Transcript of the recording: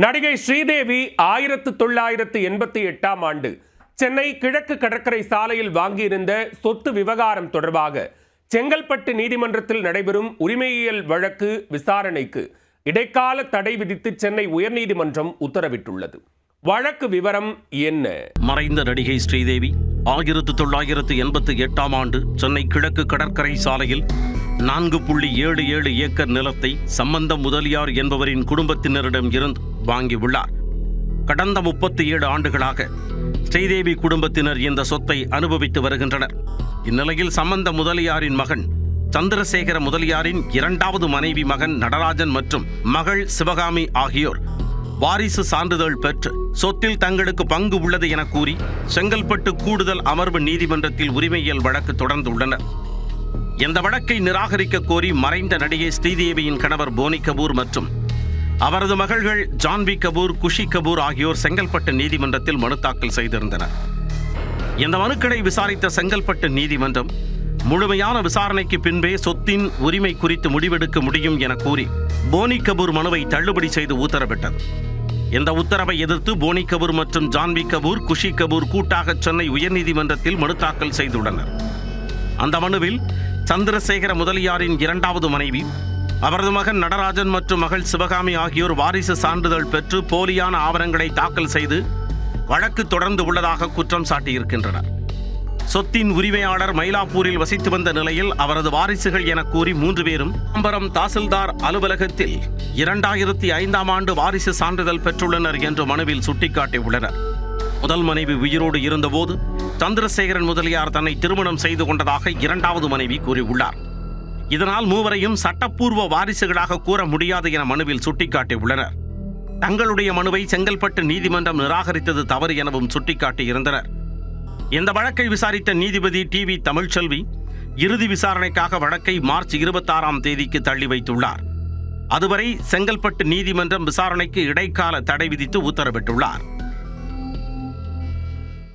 நடிகை ஸ்ரீதேவி 1988ஆம் ஆண்டு சென்னை கிழக்கு கடற்கரை சாலையில் வாங்கியிருந்த சொத்து விவகாரம் தொடர்பாக செங்கல்பட்டு நீதிமன்றத்தில் நடைபெறும் உரிமையியல் வழக்கு விசாரணைக்கு இடைக்கால தடை விதித்து சென்னை உயர்நீதிமன்றம் உத்தரவிட்டுள்ளது. வழக்கு விவரம் என்ன? மறைந்த நடிகை ஸ்ரீதேவி 1988ஆம் ஆண்டு சென்னை கிழக்கு கடற்கரை சாலையில் 4.77 ஏக்கர் நிலத்தை சம்பந்தம் முதலியார் என்பவரின் குடும்பத்தினரிடம் இருந்து வாங்கியுள்ளார். கடந்த 37 ஆண்டுகளாக ஸ்ரீதேவி குடும்பத்தினர் இந்த சொத்தை அனுபவித்து வருகின்றனர். இந்நிலையில் சம்பந்த முதலியாரின் மகன் சந்திரசேகர முதலியாரின் 2வது மனைவி மகன் நடராஜன் மற்றும் மகள் சிவகாமி ஆகியோர் வாரிசு சான்றிதழ் பெற்று சொத்தில் தங்களுக்கு பங்கு உள்ளது என கூறி செங்கல்பட்டு கூடுதல் அமர்வு நீதிமன்றத்தில் உரிமையியல் வழக்கு தொடர்ந்துள்ளனர். இந்த வழக்கை நிராகரிக்க கோரி மறைந்த நடிகை ஸ்ரீதேவியின் கணவர் போனி கபூர் மற்றும் அவரது மகள்கள் ஜான்வி கபூர், குஷி கபூர் ஆகியோர் செங்கல்பட்டு நீதிமன்றத்தில் மனு தாக்கல் செய்திருந்தனர். இந்த மனுக்களை விசாரித்த செங்கல்பட்டு நீதிமன்றம் முழுமையான விசாரணைக்கு பின்பே சொத்தின் உரிமை குறித்து முடிவெடுக்க முடியும் என கூறி போனி கபூர் மனுவை தள்ளுபடி செய்து உத்தரவிட்டது. இந்த உத்தரவை எதிர்த்து போனி கபூர் மற்றும் ஜான்வி கபூர், குஷி கபூர் கூட்டாக சென்னை உயர்நீதிமன்றத்தில் மனு தாக்கல் செய்துள்ளனர். அந்த மனுவில் சந்திரசேகர முதலியாரின் 2வது மனைவி, அவரது மகன் நடராஜன் மற்றும் மகள் சிவகாமி ஆகியோர் வாரிசு சான்றிதழ் பெற்று போலியான ஆவணங்களை தாக்கல் செய்து வழக்கு தொடர்ந்து உள்ளதாக குற்றம் சாட்டியிருக்கின்றனர். சொத்தின் உரிமையாளர் மயிலாப்பூரில் வசித்து வந்த நிலையில் அவரது வாரிசுகள் என கூறி 3 பேரும் தாம்பரம் தாசில்தார் அலுவலகத்தில் 2005ஆம் ஆண்டு வாரிசு சான்றிதழ் பெற்றுள்ளனர் என்று மனுவில் சுட்டிக்காட்டியுள்ளனர். முதல் மனைவி உயிரோடு இருந்தபோது சந்திரசேகரன் முதலியார் தன்னை திருமணம் செய்து கொண்டதாக 2வது மனைவி கூறியுள்ளார். இதனால் மூவரையும் சட்டப்பூர்வ வாரிசுகளாக கூற முடியாது என மனுவில் சுட்டிக்காட்டியுள்ளனர். தங்களுடைய மனுவை செங்கல்பட்டு நீதிமன்றம் நிராகரித்தது தவறு எனவும் சுட்டிக்காட்டியிருந்தனர். இந்த வழக்கை விசாரித்த நீதிபதி TV தமிழ்ச்செல்வி இறுதி விசாரணைக்காக வழக்கை மார்ச் 26ஆம் தேதிக்கு தள்ளி வைத்துள்ளார். அதுவரை செங்கல்பட்டு நீதிமன்றம் விசாரணைக்கு இடைக்கால தடை விதித்து உத்தரவிட்டுள்ளார்.